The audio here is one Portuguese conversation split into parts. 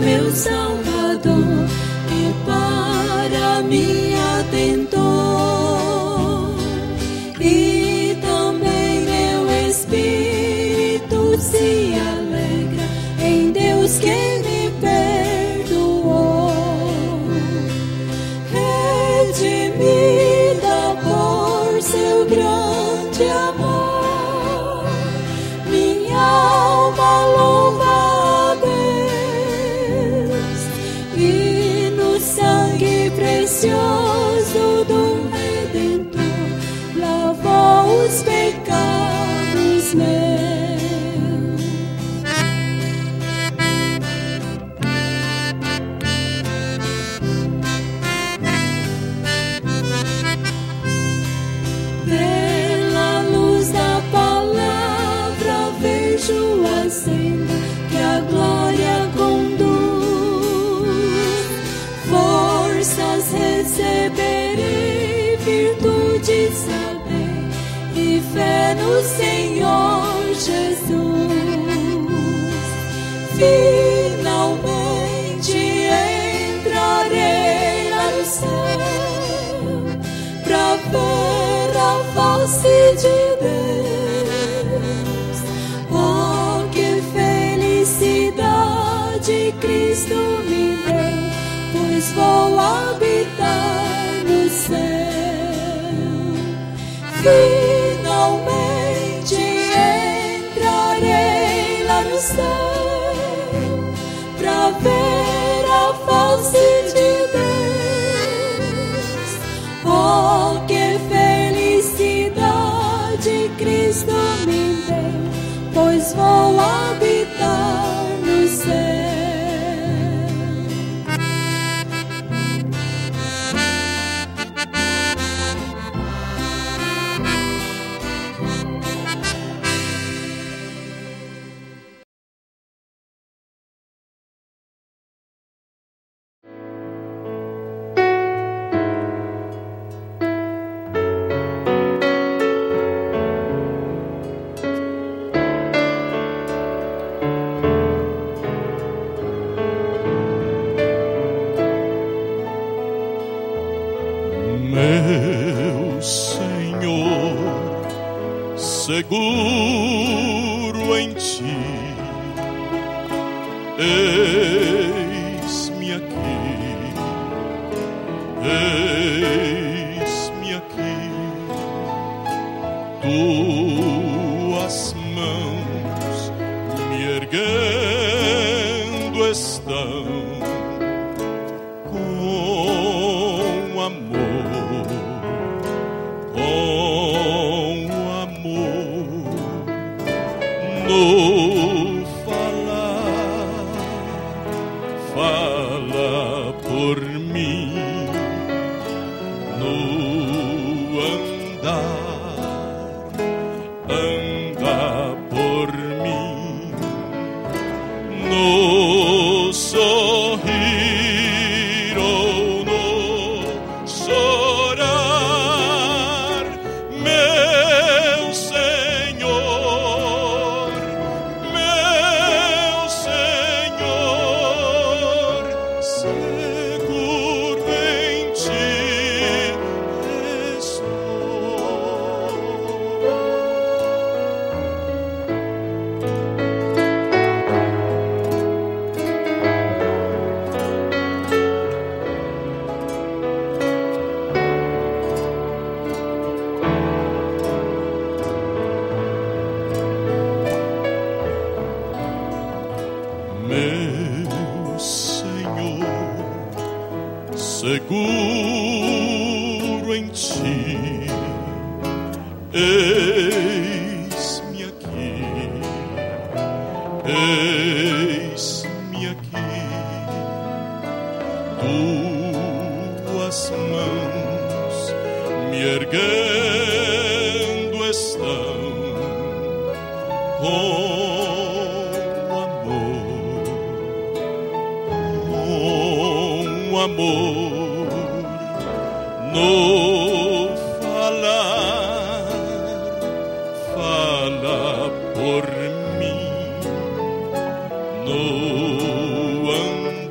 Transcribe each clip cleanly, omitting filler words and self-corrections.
meu Salvador, que para mim atentou. E também meu espírito se alegra em Deus que me perdoou. Redimida por seu grande amor, minha alma louva a Deus, e no sangue precioso do Redentor lavou os pecados meus. Pela luz da palavra vejo a senda que a glória conduz. Forças receberei, virtude saber e fé no Senhor Jesus. Finalmente entrarei lá no céu pra ver a face de Deus. Oh, que felicidade Cristo me deu, pois vou habitar no céu. Finalmente entrarei lá no céu pra ver a face de Deus. Oh, que felicidade Cristo me deu, pois vou habitar no céu. Meu Senhor, seguro em ti, eis-me aqui, eis-me aqui. Tuas mãos me erguendo estão com amor, no falar, fala por mim, no andar, anda por mim, no sorrir ou no chorar, meu Senhor, seguro em ti estou. Meu Senhor, seguro em ti, eis-me aqui, eis-me aqui. Tuas mãos me erguendo estão com amor, no falar, fala por mim, no andar.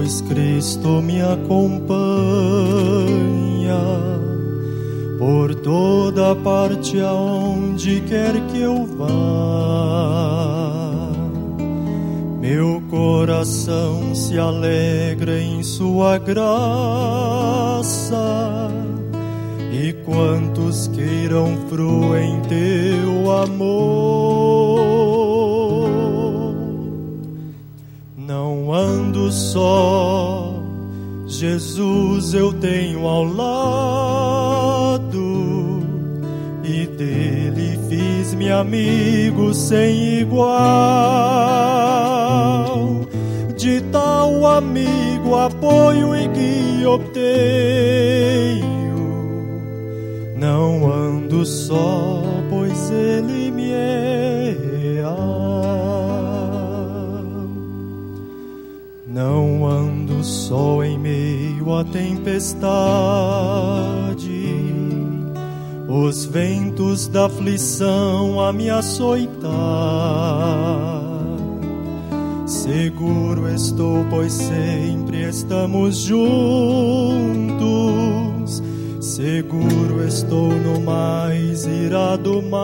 pois Cristo me acompanha por toda parte aonde quer que eu vá. Meu coração se alegra em sua graça, e quantos queiram fruem teu amor. Não ando só, Jesus eu tenho ao lado, e dele fiz-me amigo sem igual. De tal amigo apoio e guia obtenho. Não ando só, pois ele me é real. Não ando só em meio à tempestade, os ventos da aflição a me açoitar. Seguro estou, pois sempre estamos juntos. Seguro estou no mais irado mar.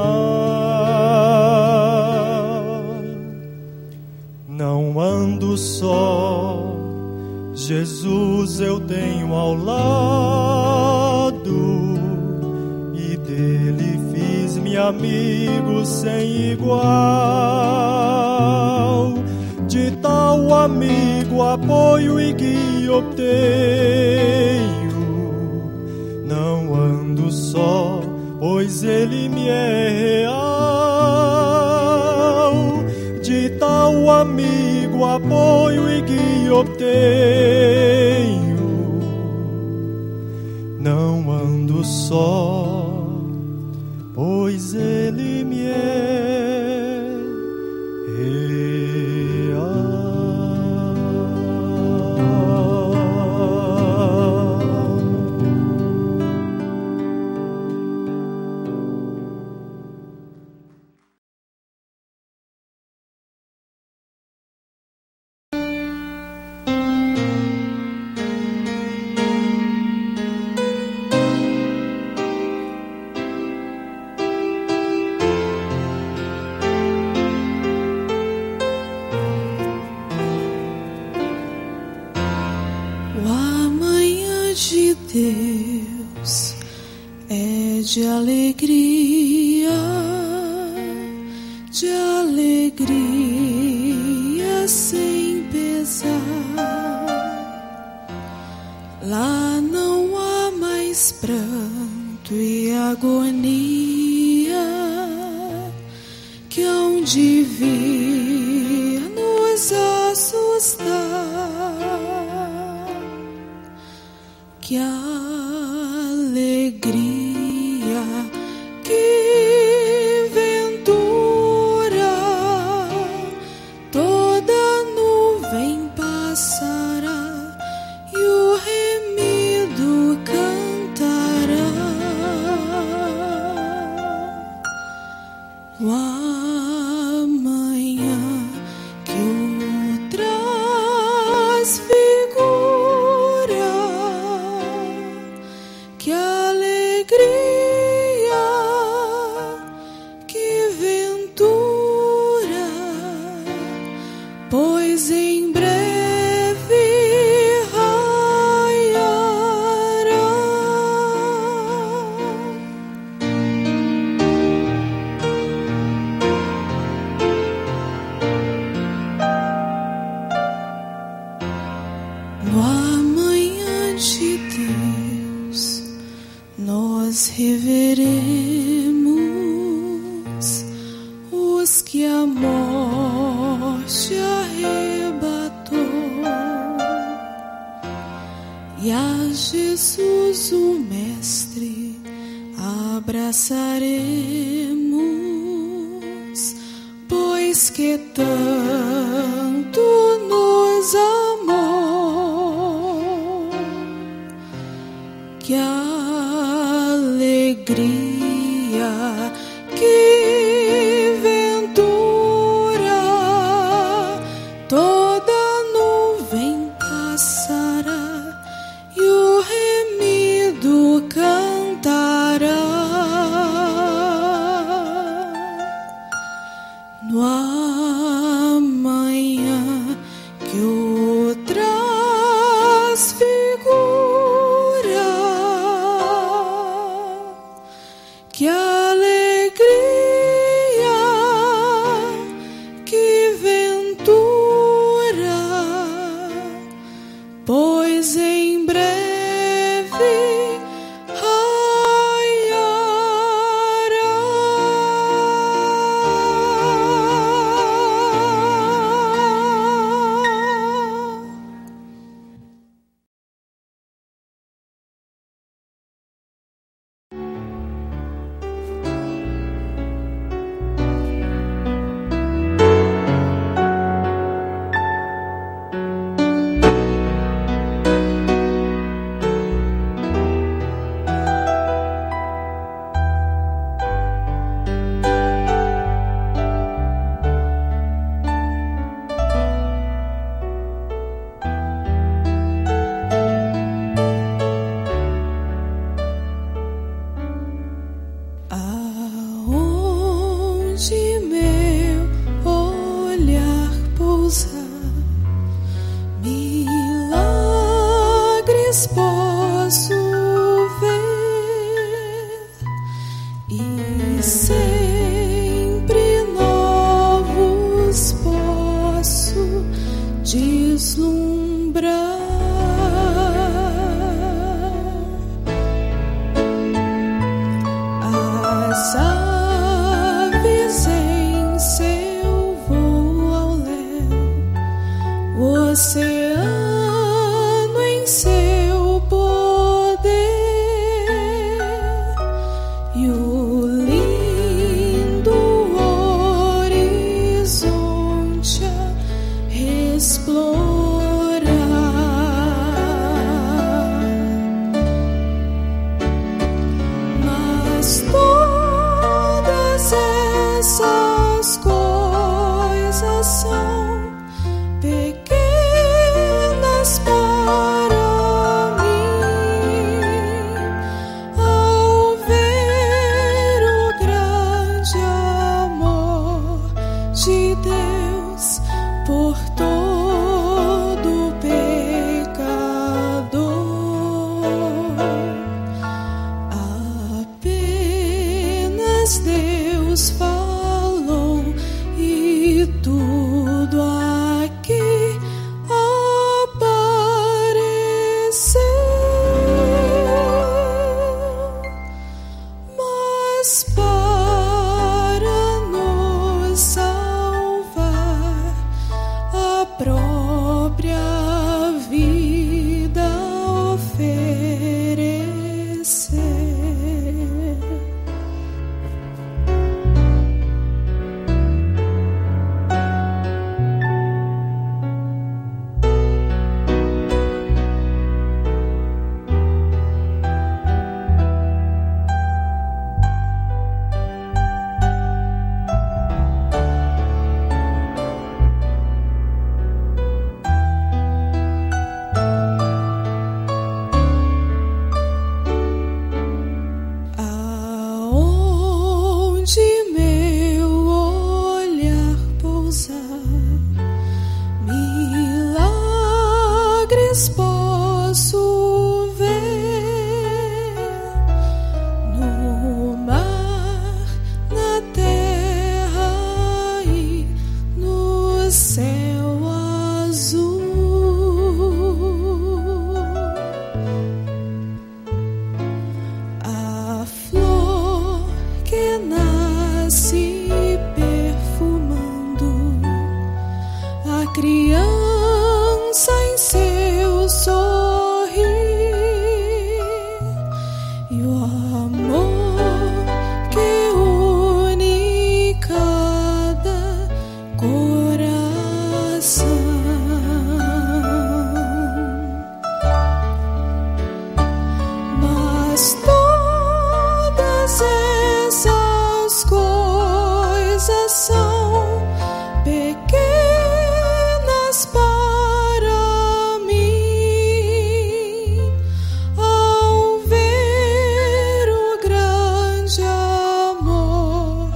Não ando só, Jesus eu tenho ao lado, e dele fiz-me amigo sem igual. De tal amigo apoio e guia obtenho. Não ando só, pois ele me é real. De tal amigo apoio e guia obtenho. Não ando só, pois ele me é real. Deus é de alegria sem pesar. Lá não há mais pranto e agonia, que hão de vir nos assustar. Que alegria, que ventura, toda nuvem passará e o remido cantará. O amanhã que o traz que alegria, que ventura, pois em breve raiará. No amanhã de Deus nós reveremos os que a morte arrebatou, e a Jesus o Mestre abraçaremos, pois que tanto nos amou, que alegria, que ventura, toda nuvem passa milagres posso ver e sempre novos posso deslumbrar. As aves em seu voo ao léu, o oceano em seu poder e o lindo horizonte a explorar. Mas todas essas coisas são pequenas para mim, ao ver o grande amor de Deus por todo pecador. Apenas Deus falou e tudo aqui apareceu. Mas para nos salvar, a própria vida oferecer. Aonde meu olhar pousar, milagres posso ver no mar, na terra e no céu azul. A flor que nasce perfumando, a criança em seu sorrir e o amor que une cada coração. Mas todas essas coisas são pequenas para mim, ao ver o grande amor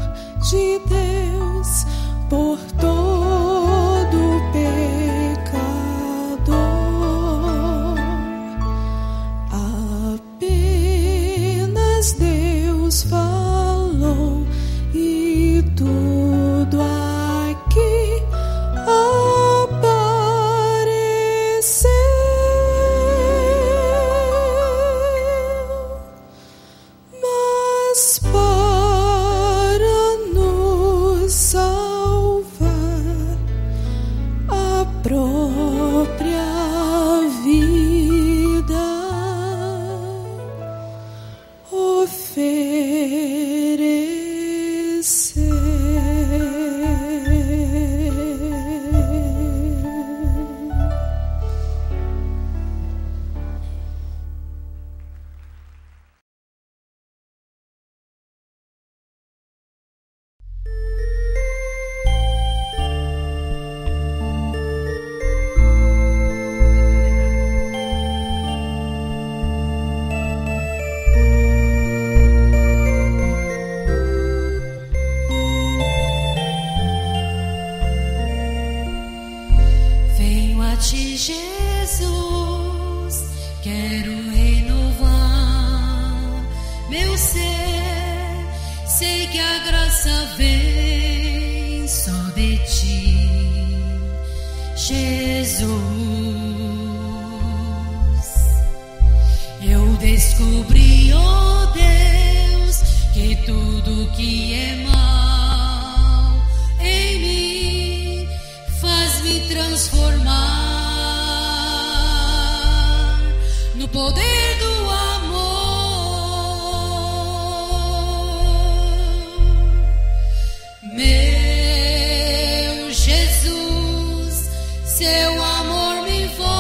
de Deus por todo pecador. Apenas Deus falou e tudo aqui apareceu. Mas para nos salvar, a própria vida oferecer. ti, Jesus, Quero renovar meu ser, sei que a graça vem só de ti, Jesus. Eu descobri, oh Deus, que tudo que é mal em mim faz-me transformar no poder do amor. Meu Jesus, seu amor me envolve.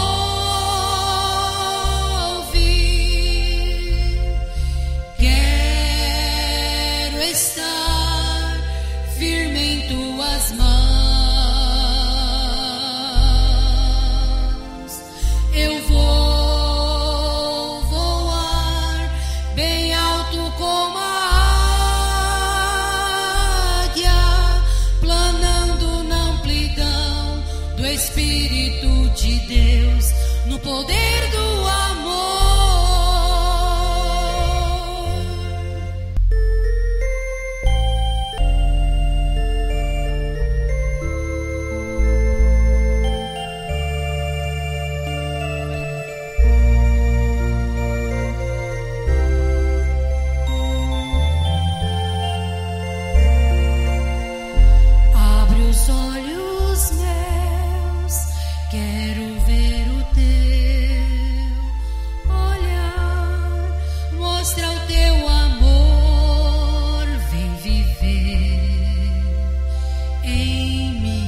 Quero estar firme em tuas mãos. Eu vou voar bem alto como a águia, planando na amplidão do Espírito de Deus, no poder do amor. Abre os olhos meus, quero ver o teu olhar, mostra o teu amor, vem viver em mim.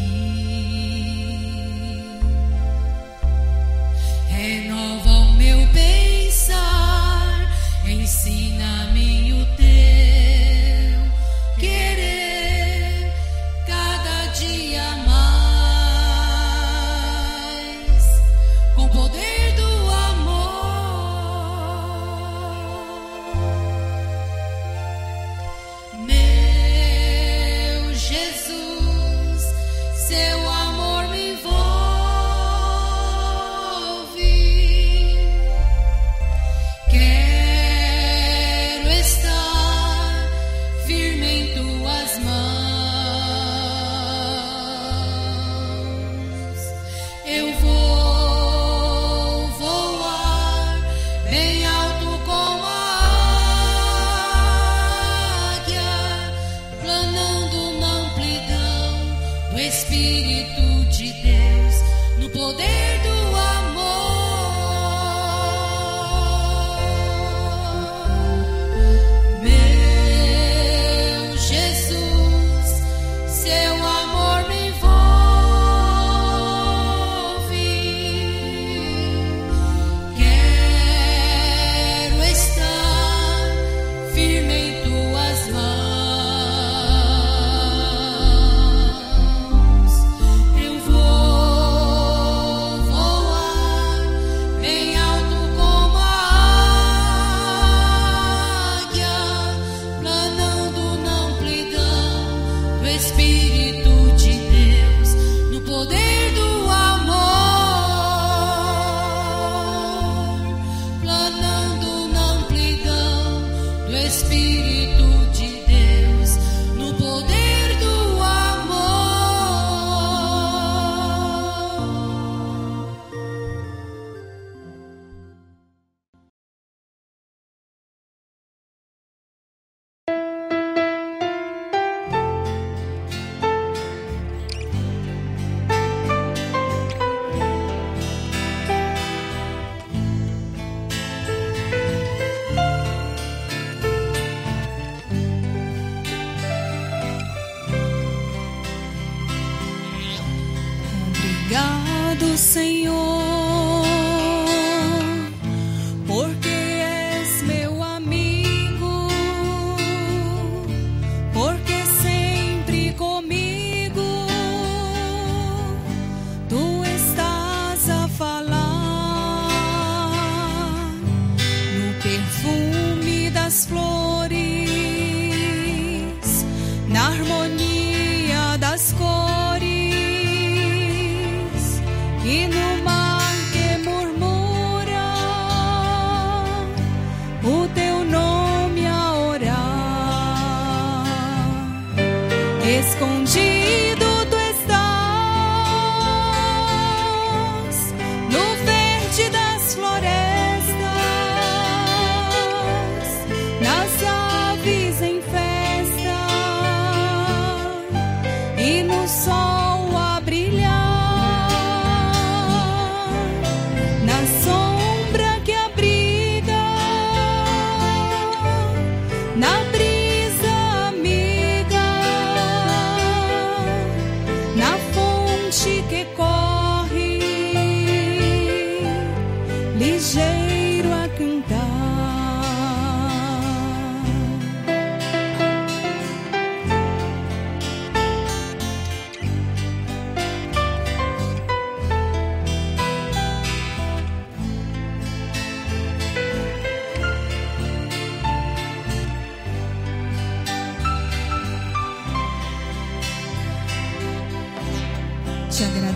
Renova o meu pensar, ensina-me o teu querer cada dia mais, com o poder do amor. Meu Jesus, seu amor me envolve. Quero estar firme em tuas mãos. Eu vou voar bem alto como a águia, planando na amplidão do Espírito de Deus, no poder do amor. Meu Jesus, seu amor me envolve. Quero estar firme em tuas mãos. Eu vou voar bem alto como a águia, planando na amplidão do Espírito de Deus, no poder do amor. Planando na amplidão do Espírito de Deus, no poder do amor. Obrigado, Senhor, porque és meu amigo, porque sempre comigo tu estás a falar no perfume das flores, na harmonia das cores. E no mar que murmura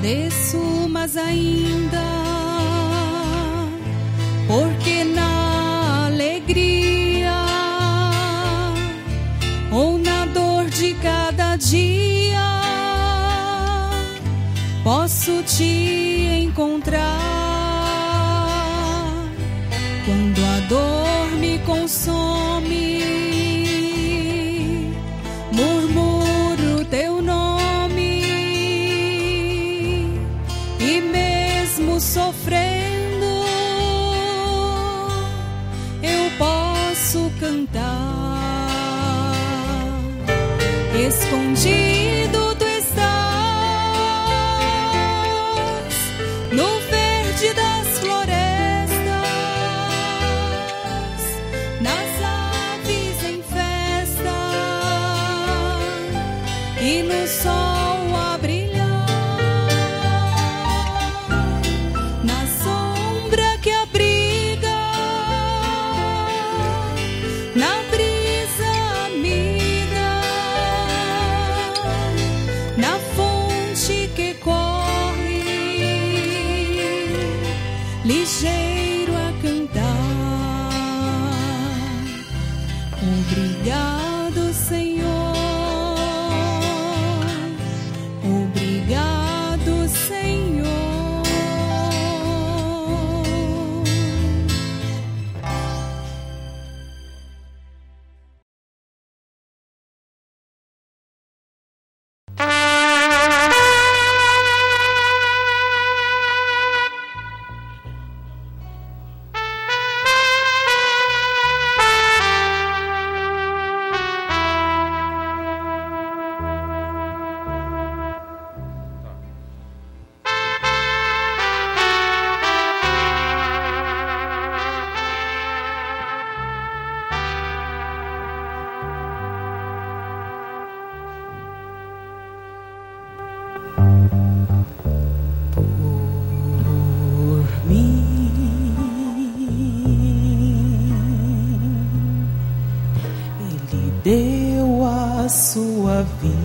Desço mais ainda, porque na alegria ou na dor de cada dia posso te encontrar. Quando a dor me consome, murmuro teu nome, e mesmo sofrendo eu posso cantar. Escondido tu estás no verde das florestas, nas aves em festa e no sol a brilhar, na sombra que abriga, na brisa amiga, na fonte que corre ligeiro a cantar. Obrigado, Senhor. Obrigado, Senhor. Deu a sua vida,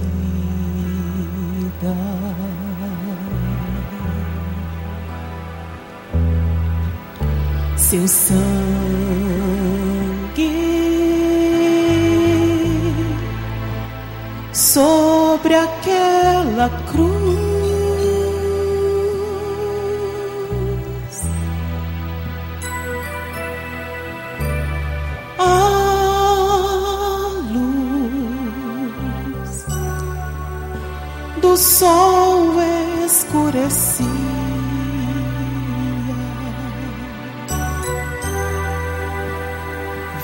seu sangue sobre aquela cruz. O sol escurecia,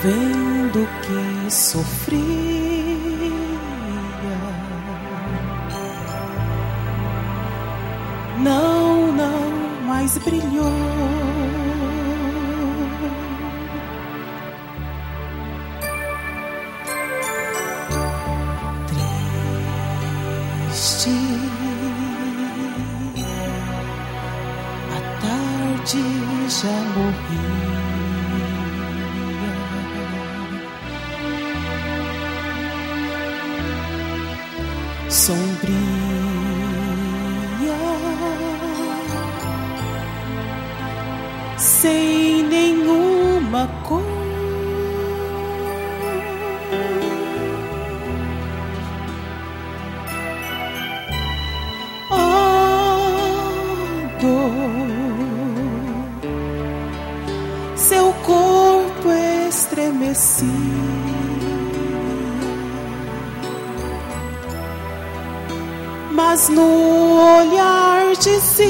vendo que sofria, não mais brilhou. A tarde já morria, sombria, sem nenhuma cor. Seu corpo estremecia, mas no olhar dizia: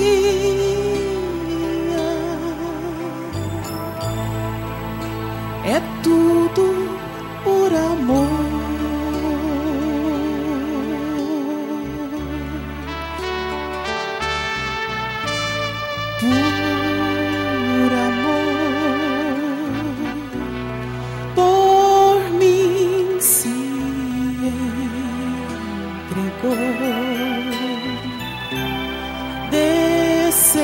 é tudo por amor. Desceu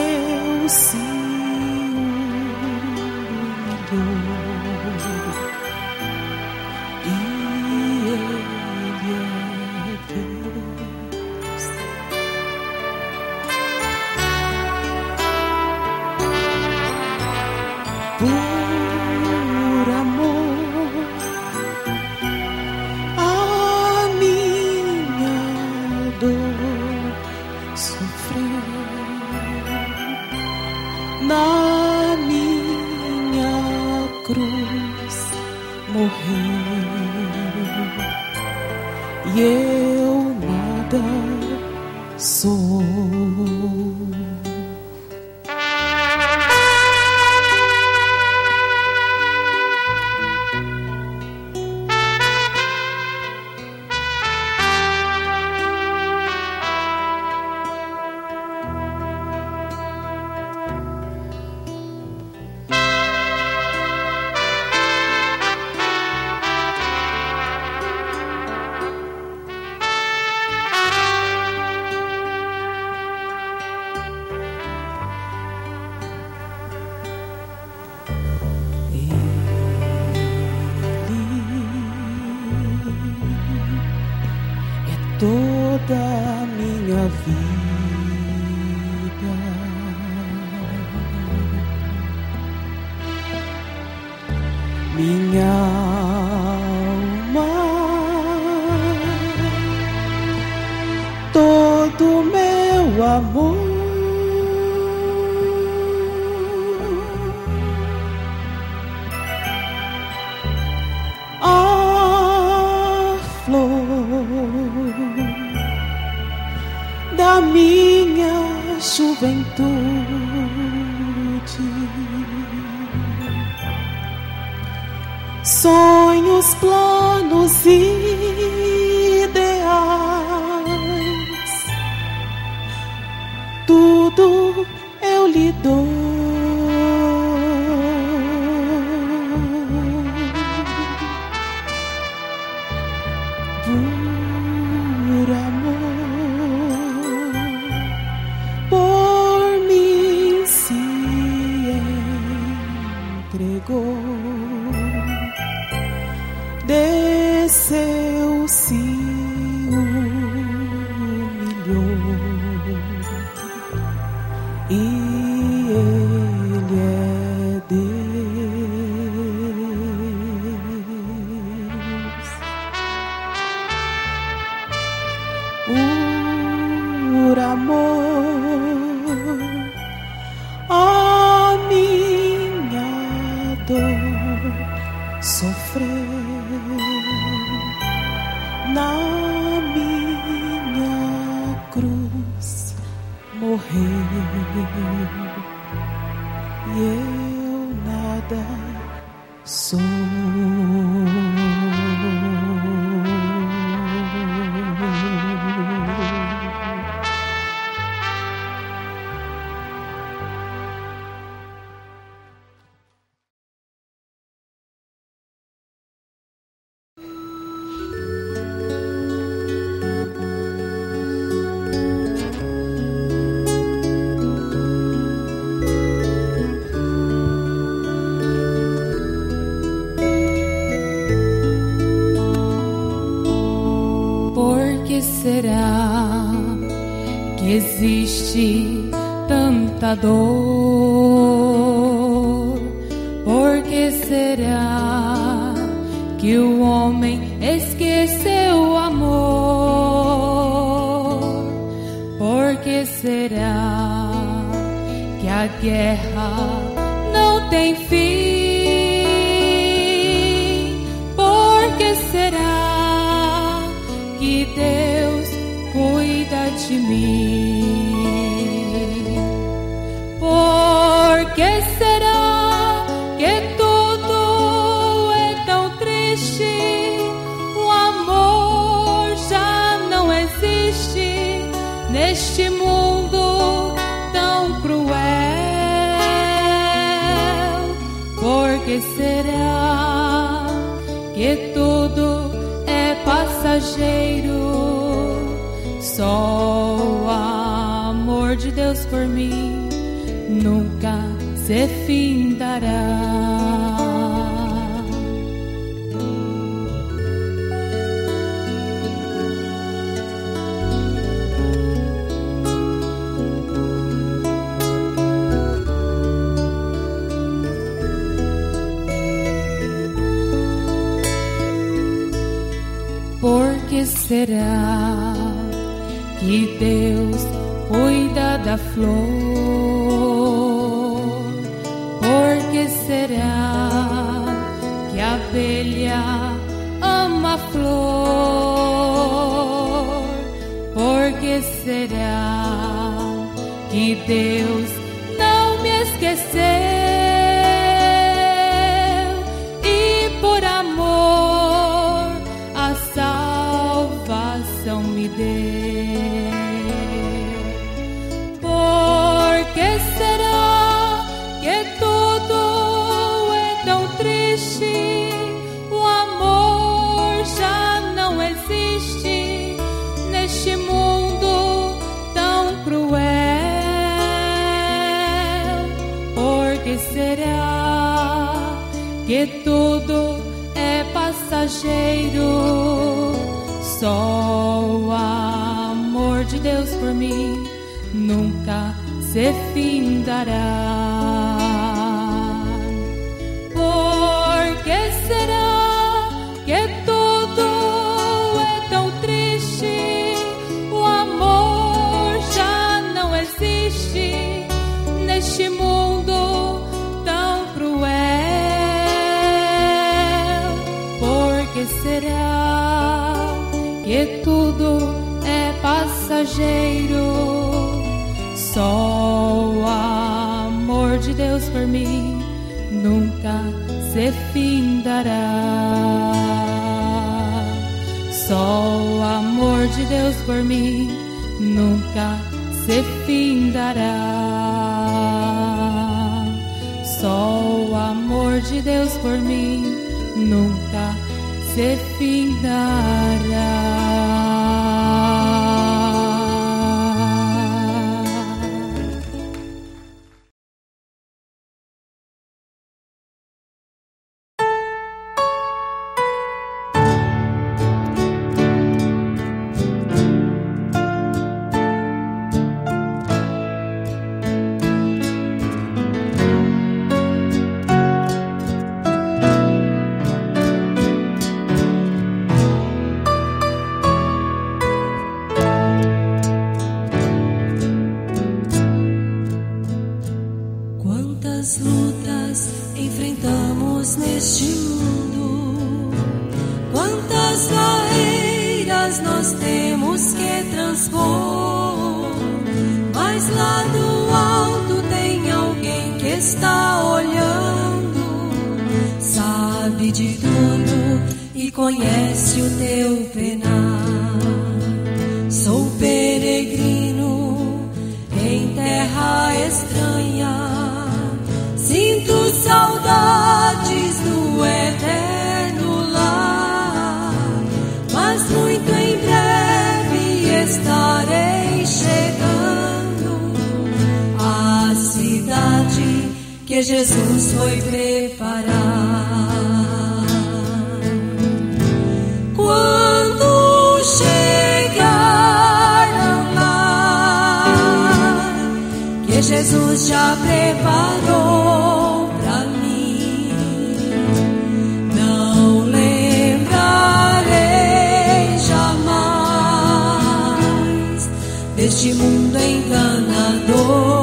na minha cruz morreu, e eu nada sou. Toda a minha vida, minha alma, todo meu amor, a flor da minha juventude, sonhos, planos e ideais, tudo eu lhe dou. Por amor, por mim se entregou, desceu, se humilhou, e Ele é Deus. Por amor, a minha dor sofreu, na minha cruz morreu, e eu nada sou. Será que existe tanta dor? Por que será que o homem esqueceu o amor? Por que será que a guerra não tem fim? Por que será que Deus cuida de mim? Por que será que tudo é tão triste? O amor já não existe neste mundo tão cruel. Por que será que tudo é passageiro? Só o amor de Deus por mim nunca se findará. Por que será que Deus cuida da flor? que será que Deus não me esqueceu e por amor a salvação me deu? Por que será que tudo é tão triste? O amor já não existe neste mundo tão cruel. Por que será que tudo é passageiro? Só o amor de Deus por mim nunca se findará. Por que será que tudo é tão triste? O amor já não existe neste mundo tão cruel. Por que será que tudo é passageiro? Só o amor de Deus por mim nunca se findará. Só o amor de Deus por mim nunca se findará. Só o amor de Deus por mim nunca se findará. Conhece o teu penar. Sou peregrino em terra estranha. Sinto saudades do eterno lar, mas muito em breve estarei chegando à cidade que Jesus foi preparar. Quando chegar ao lar que Jesus já preparou pra mim, não lembrarei jamais deste mundo enganador.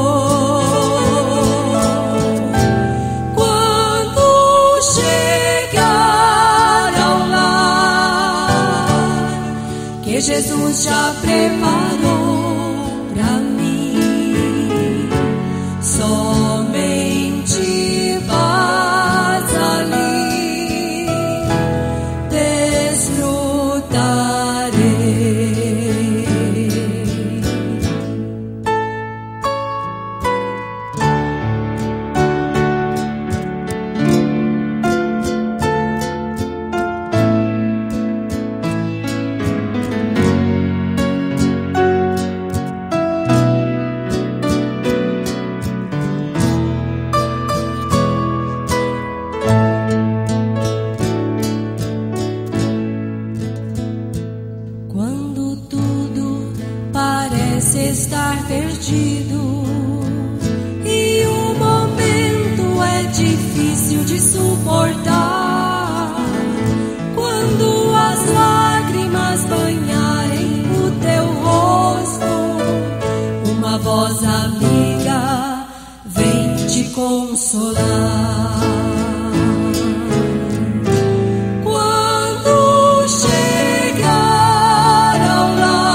Jesus já preparou pra mim, somente vas ali desfrutarei. Estar perdido e o momento é difícil de suportar. Quando as lágrimas banharem o teu rosto, uma voz amiga vem te consolar. Quando chegar ao lar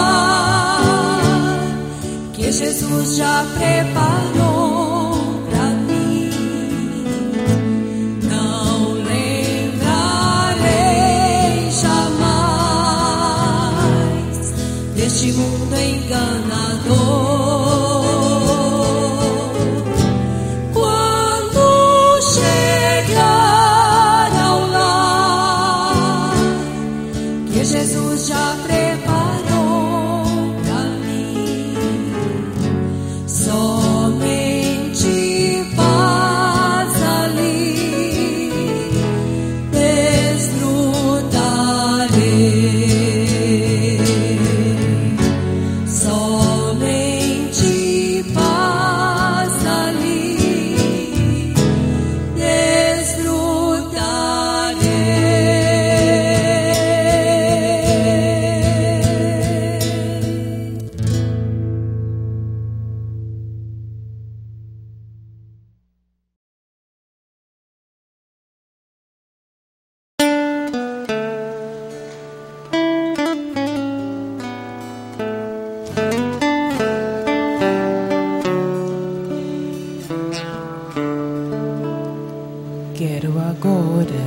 Quero agora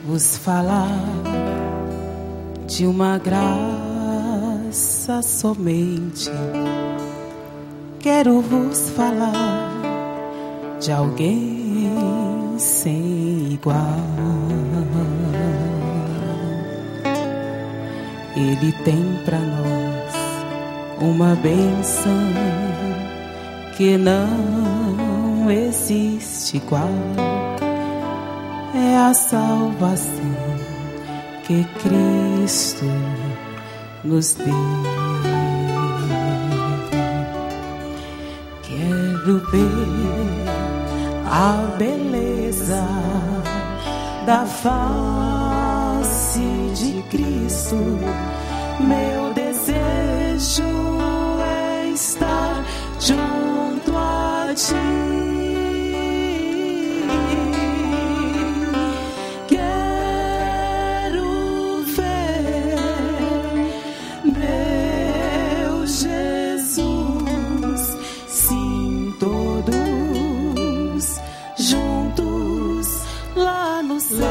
vos falar de uma graça somente. Quero vos falar de alguém sem igual. Ele tem pra nós uma bênção que não existe igual. É a salvação que Cristo nos deu. Quero ver a beleza da face de Cristo. Meu desejo é estar junto a ti. Quero ver meu Jesus, sim, todos juntos lá no céu.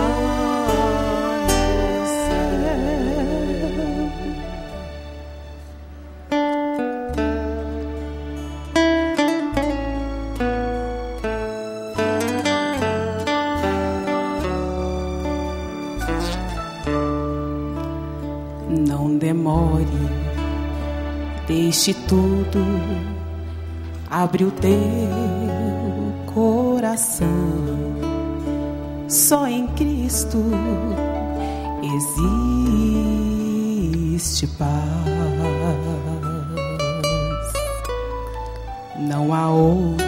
Não demore, deixe tudo, abre o teu coração. Só em Cristo existe paz. Não há outro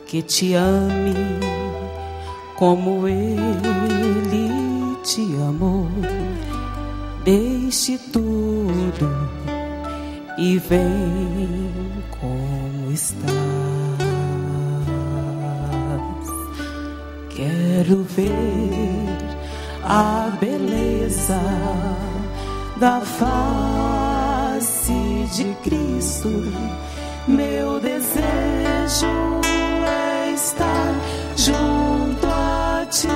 que te ame como Ele te amou. Deixe tudo e vem como estás. Quero ver a beleza da face de Cristo. Meu desejo é estar junto a ti.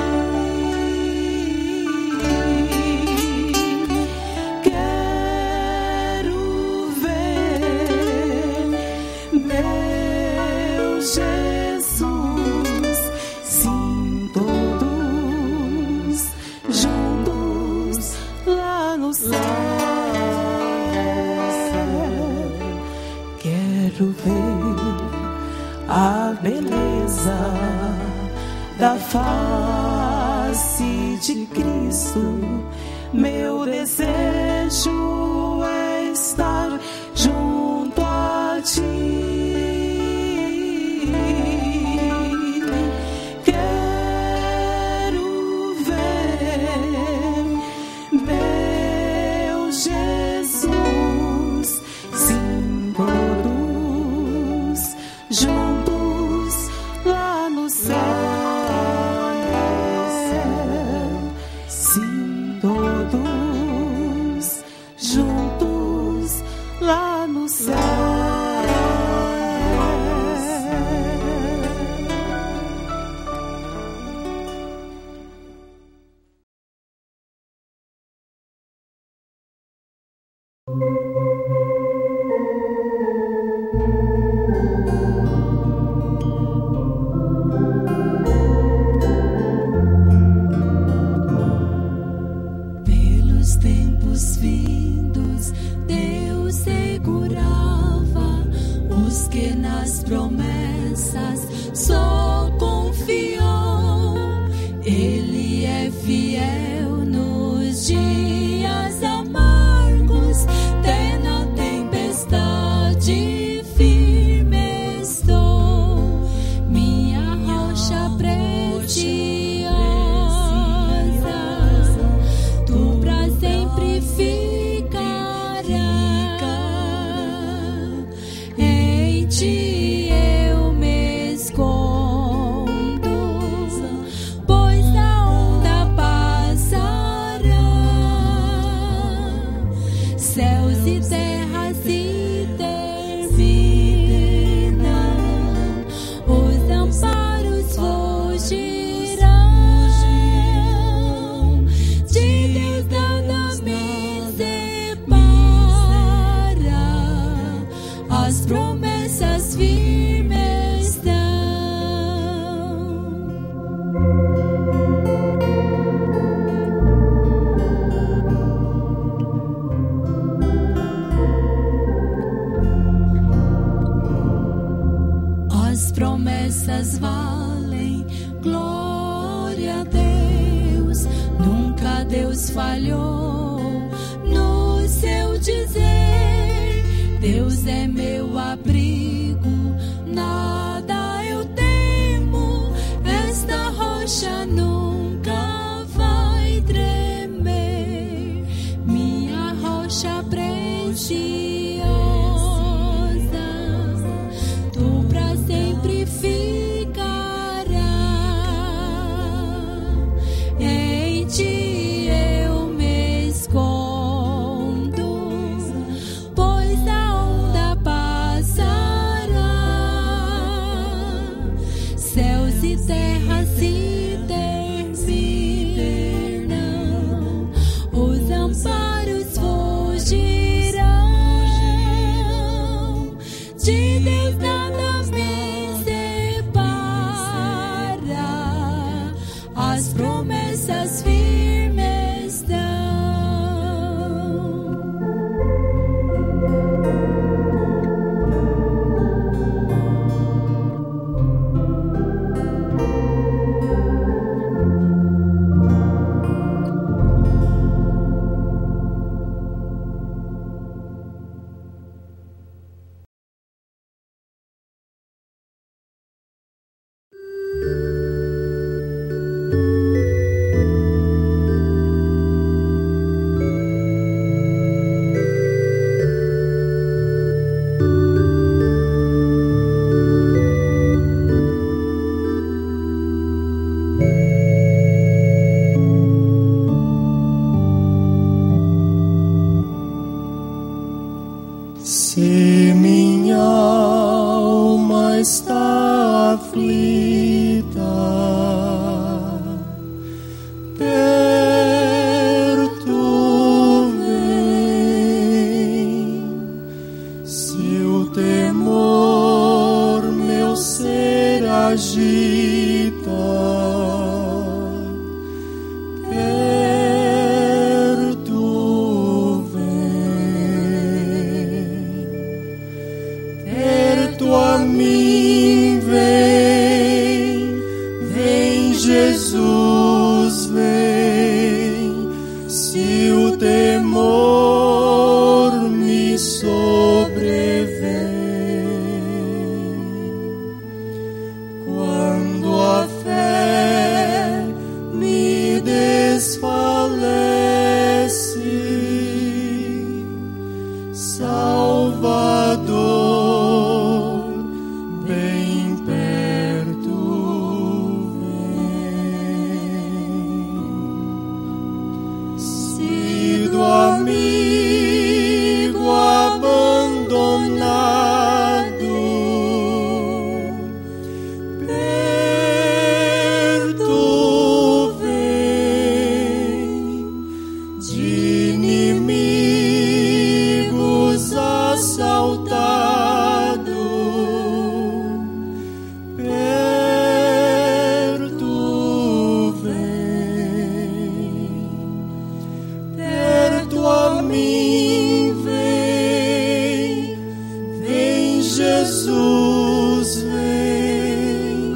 Jesus, sim, todos juntos lá no céu. Quero ver a beleza da face de Cristo. Meu desejo é estar junto a ti. Juntos lá no céu, sim, todos juntos lá no céu. Tempos vindos, Deus segurava os que nas promessas só confiou. Ele é fiel nos dias amargos, até na tempestade firme estou. Minha rocha preciosa, sempre ficará. Em ti eu me escondo. As promessas valem, glória a Deus. Nunca Deus falhou no seu dizer. Deus é meu abrigo, nada eu temo. Esta rocha nunca vai tremer. Minha rocha preciosa, tu pra sempre ficará. Em ti eu me escondo, pois a onda passará. Céus e terra se terminam, os amparos fugirão. De Deus nada me separa, as promessas firmes estão. Se minha alma está aflita, perto vem. Se o temor meu ser agita, a mim vem Jesus, vem. Se o temor me sobrevém, quando a fé me desfalece, Salvador, bem perto vem. Sido amigo abandonado, perto vem. De inimigos assaltado, perto vem. Perto a mim vem Jesus, vem.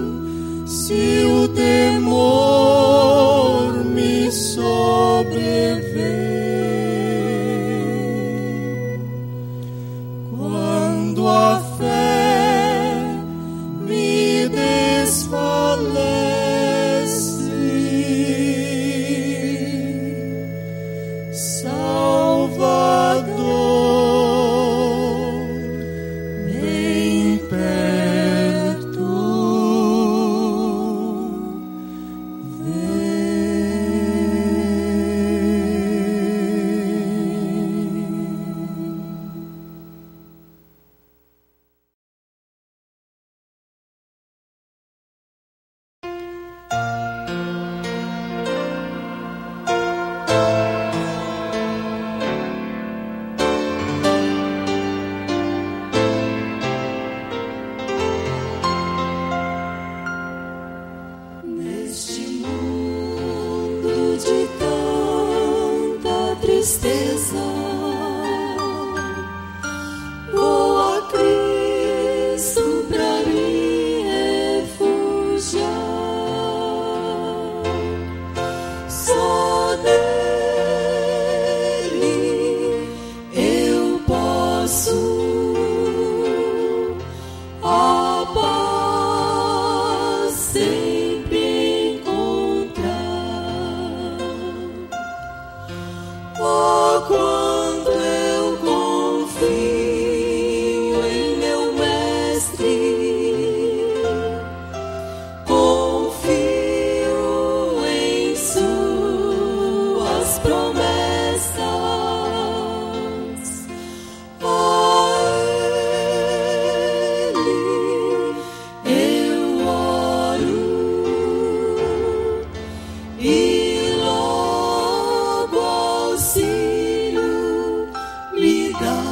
Se o temor me sobrevém, quando a fé me desfalece, Salvador, bem perto vem. Neste mundo de tanta tristeza, vou a Cristo pra me sempre encontrar. Oh, quanto eu confio em meu Mestre, confio em suas promessas. A Ele eu oro e logo auxílio me dá.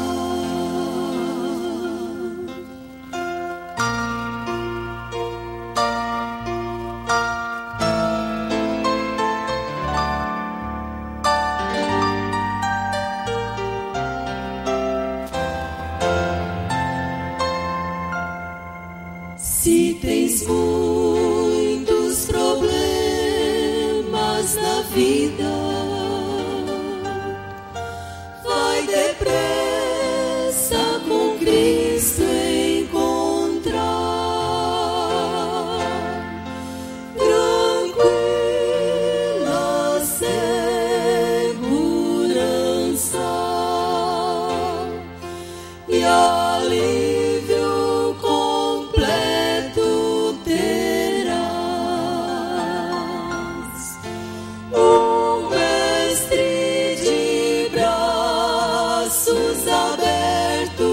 Se tens muitos problemas na vida, vai depressa com Cristo encontrar tranquila segurança e alívio completo terás. O Mestre de braços abertos,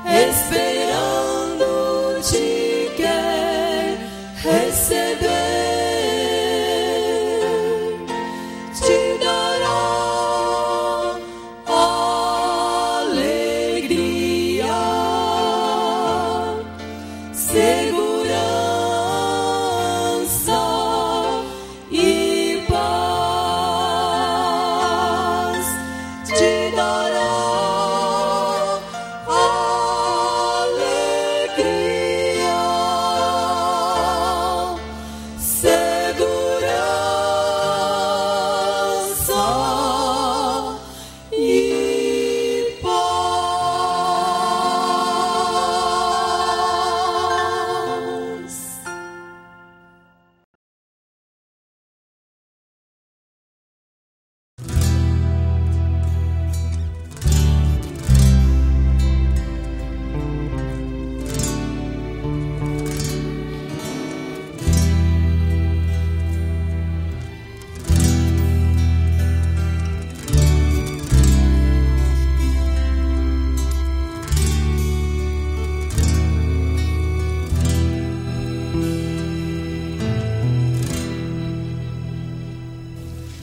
esperando te quer receber, te dará alegria, segurança e paz, te dará alegria, segurança e paz.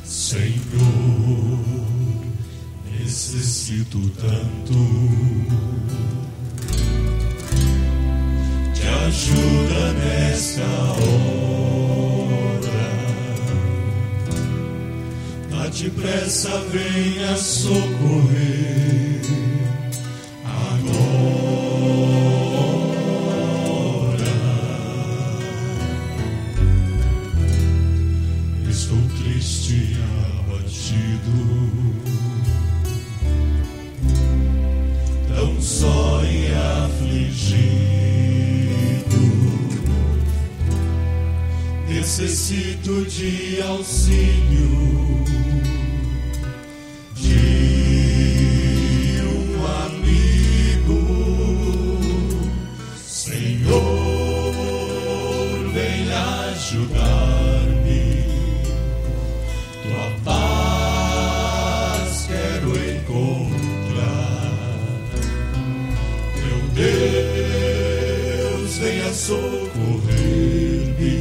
Senhor, necessito tanto de ajuda nesta hora. Dá-te pressa, venha socorrer agora. Estou triste e abatido, tão só e afligido. Necessito de auxílio de um amigo. Senhor, venha ajudar-me. Tua paz quero encontrar. Meu Deus, venha socorrer-me.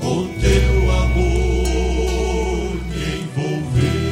Com teu amor me envolver.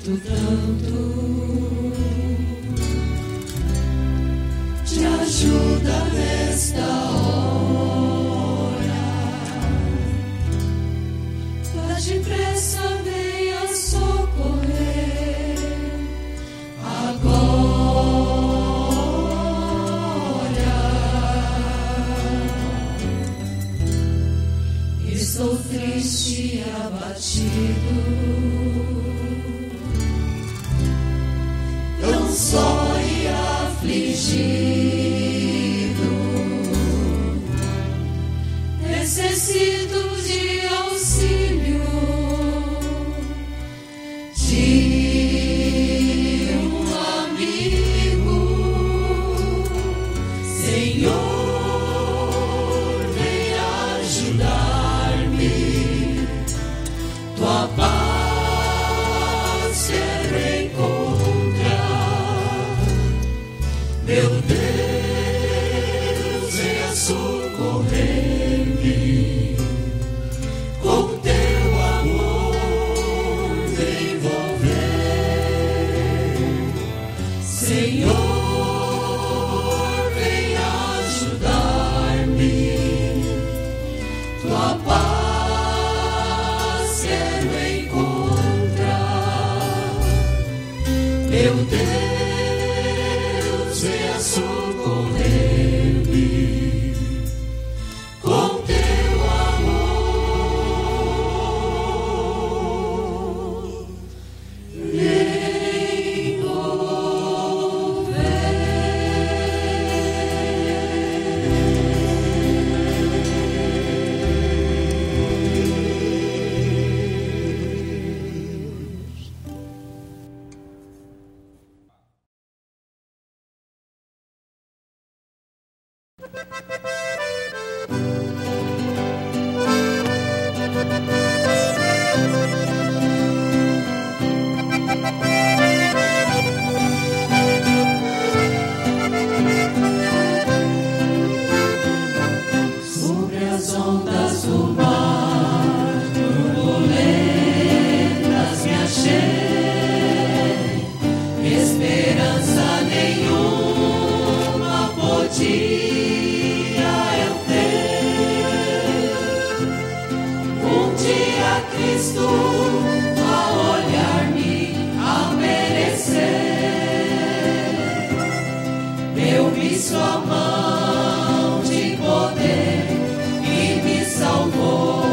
sinto tanto. Te ajuda nesta hora. Vá depressa, venha socorrer agora. Estou triste e abatido, tão só e afligido. Necessito de auxílio de um amigo, Senhor. Tua paz quero encontrar, meu Deus, venha socorrer-me, com teu amor me envolver, Senhor, venha ajudar-me, tua paz. Meu Deus, venha socorrer-me com teu amor me envolver. Sobre as ondas do mar, turbulentas me achei, esperança nenhuma podia eu ter. Um dia Cristo a olhar-me ao merecer, deu-me sua mão de poder e me salvou.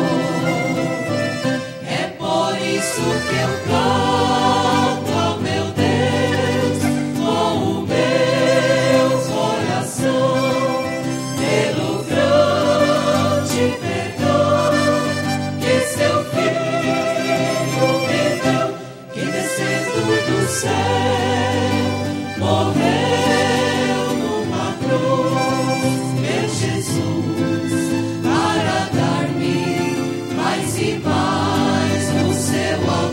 É por isso que eu canto ao meu Deus com o meu coração, pelo grande perdão que seu Filho me deu, que descendo do céu morreu numa cruz. Meu Jesus, para dar-me mais e mais do seu amor.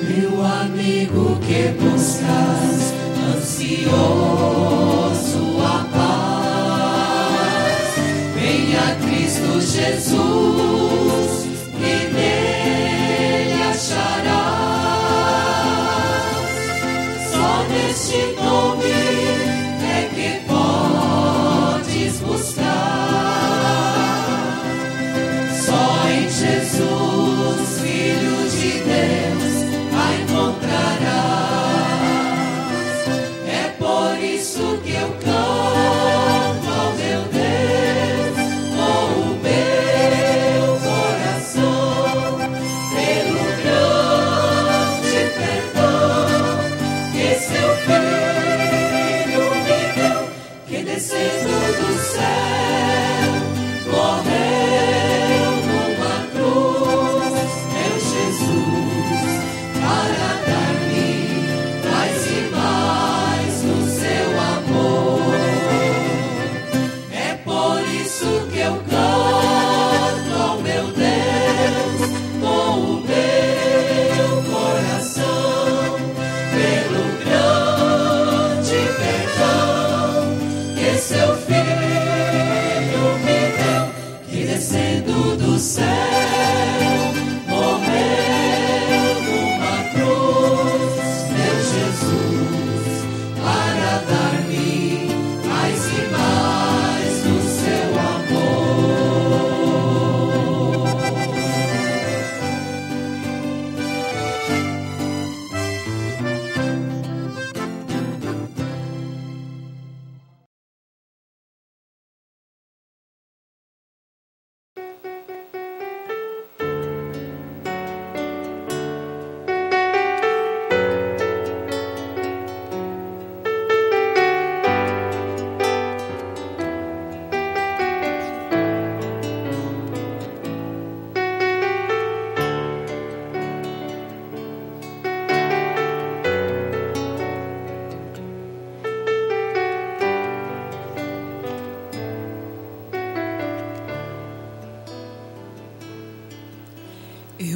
Meu amigo que buscas, ansioso a paz, venha Cristo Jesus e nele acharás. Só neste nome é que podes buscar. Só em Jesus, Filho de Deus, a encontrarás. É por isso que eu canto ao meu Deus com o meu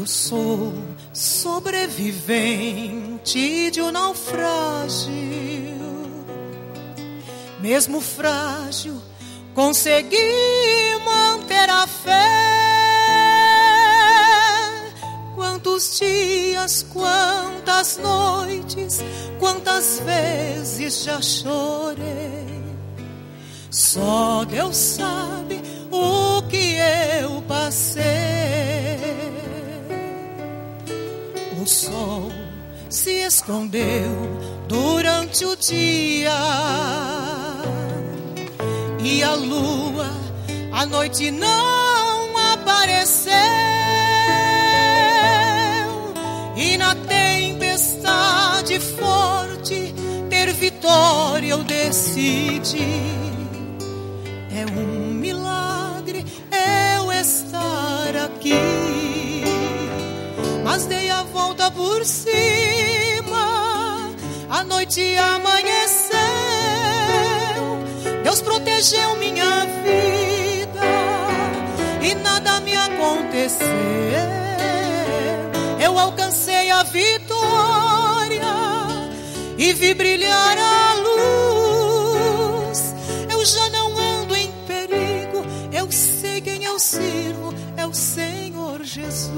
Eu sou sobrevivente de um naufrágio. Mesmo frágil, consegui manter a fé. Quantos dias, quantas noites, quantas vezes já chorei. Só Deus sabe o que eu passei. O sol se escondeu durante o dia e a lua à noite não apareceu. E na tempestade forte ter vitória eu decidi. É um milagre eu estar aqui. Mas dei a volta por cima, a noite amanheceu. Deus protegeu minha vida e nada me aconteceu. Eu alcancei a vitória e vi brilhar a luz. Eu já não ando em perigo, eu sei quem eu sirvo, é o Senhor Jesus.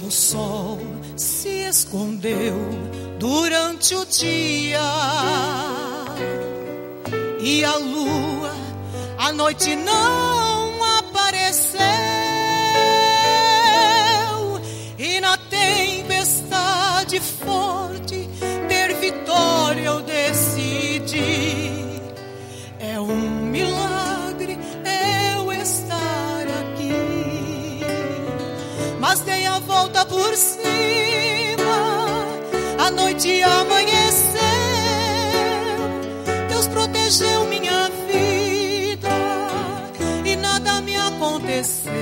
O sol se escondeu durante o dia e a lua à noite não apareceu. E na tempestade forte ter vitória eu decidi. É um milagre eu estar aqui. Mas dei a volta por cima, a noite amanheceu. Deus protegeu minha vida e nada me aconteceu.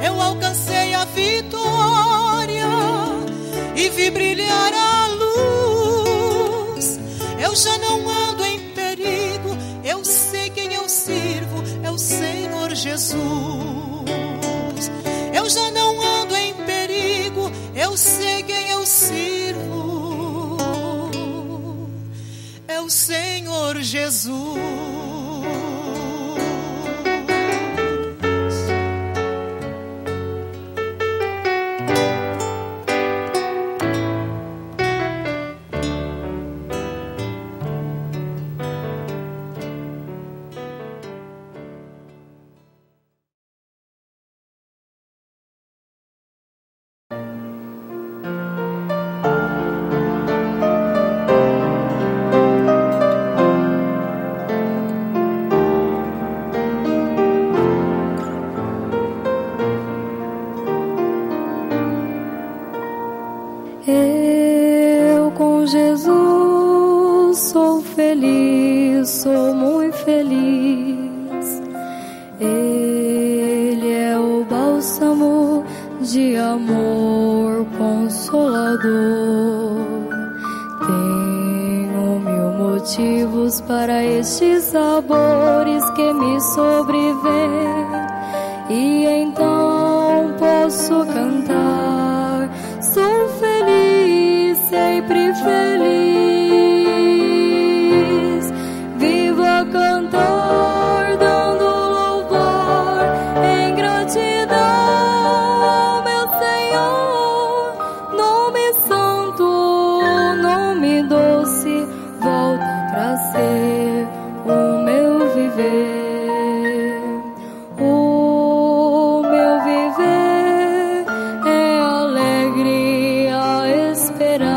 Eu alcancei a vitória e vi brilhar a luz. Eu já não ando em perigo, eu sei quem eu sirvo, é o Senhor Jesus. Eu já não ando em perigo, eu sei quem eu sirvo, é o Senhor Jesus. Eu com Jesus sou feliz, sou muito feliz. Ele é o bálsamo de amor consolador. Tenho mil motivos para estes sabores que me sobrevêm, e então posso cantar. Sou feliz, sempre feliz. Vivo a cantar, dando louvor em gratidão ao meu Senhor. Nome santo, nome doce, volta pra ser o meu viver. O meu viver é alegre a esperar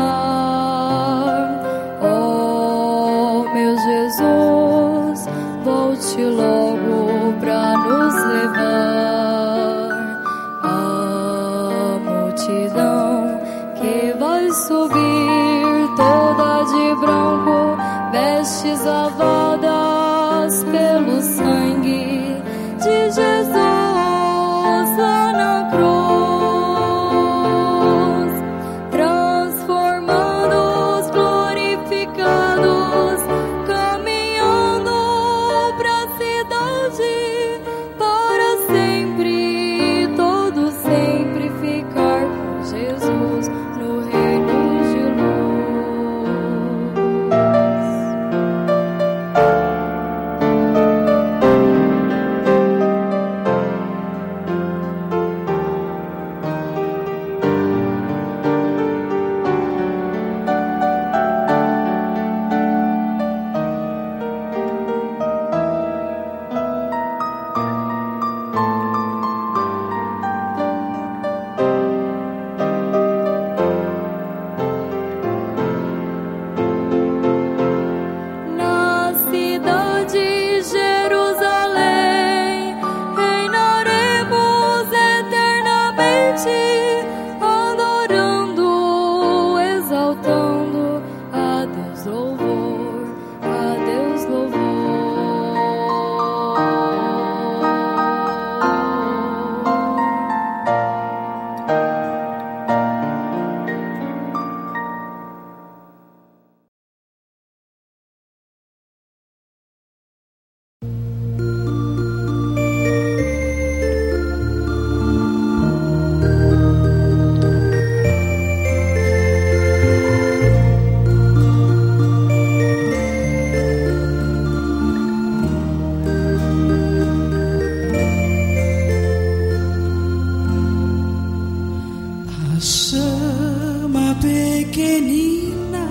pequenina,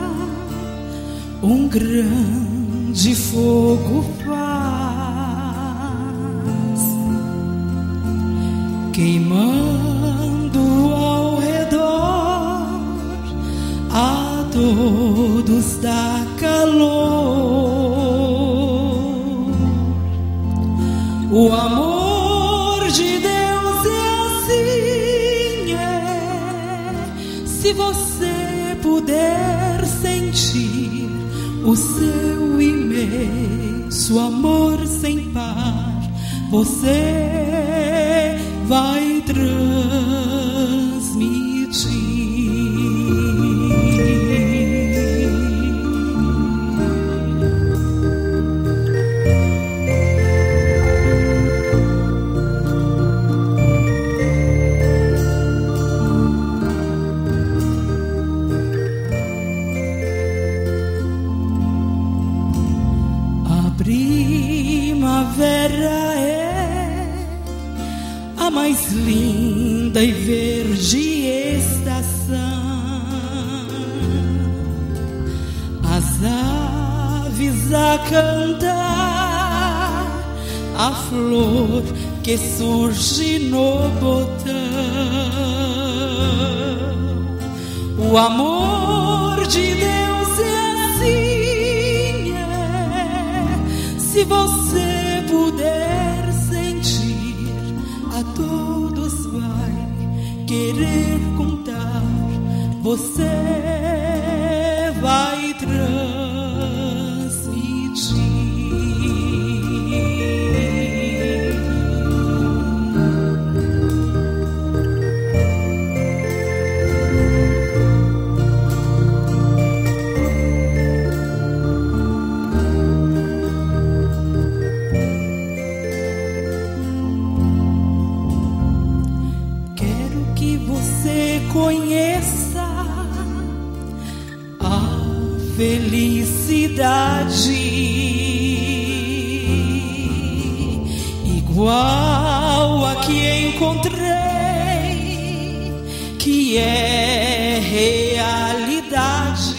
um grande fogo faz, queimando ao redor, a todos dá calor. O amor de Deus se você puder sentir o seu imenso amor sem par, você vai transmitir. Primavera é a mais linda e verde estação. As aves a cantar, a flor que surge no botão. O amor de Deus é assim. Se você puder sentir, a todos vai querer contar, você vai transmitir. Conheça a felicidade igual a que encontrei, que é realidade.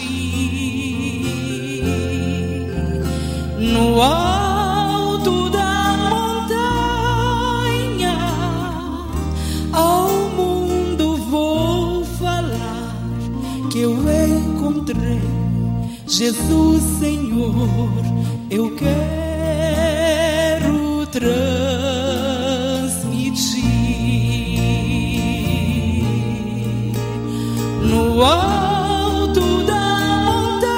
No alto da montanha, ao mundo vou falar que eu encontrei Jesus, Senhor, eu quero transmitir. No alto da montanha,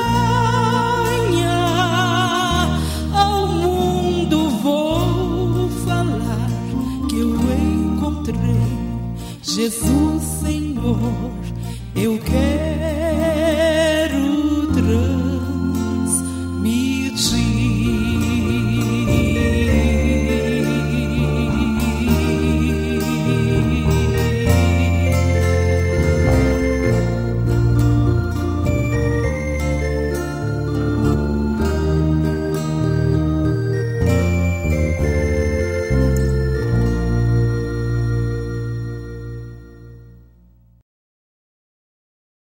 ao mundo vou falar que eu encontrei Jesus, Senhor, eu quero transmitir.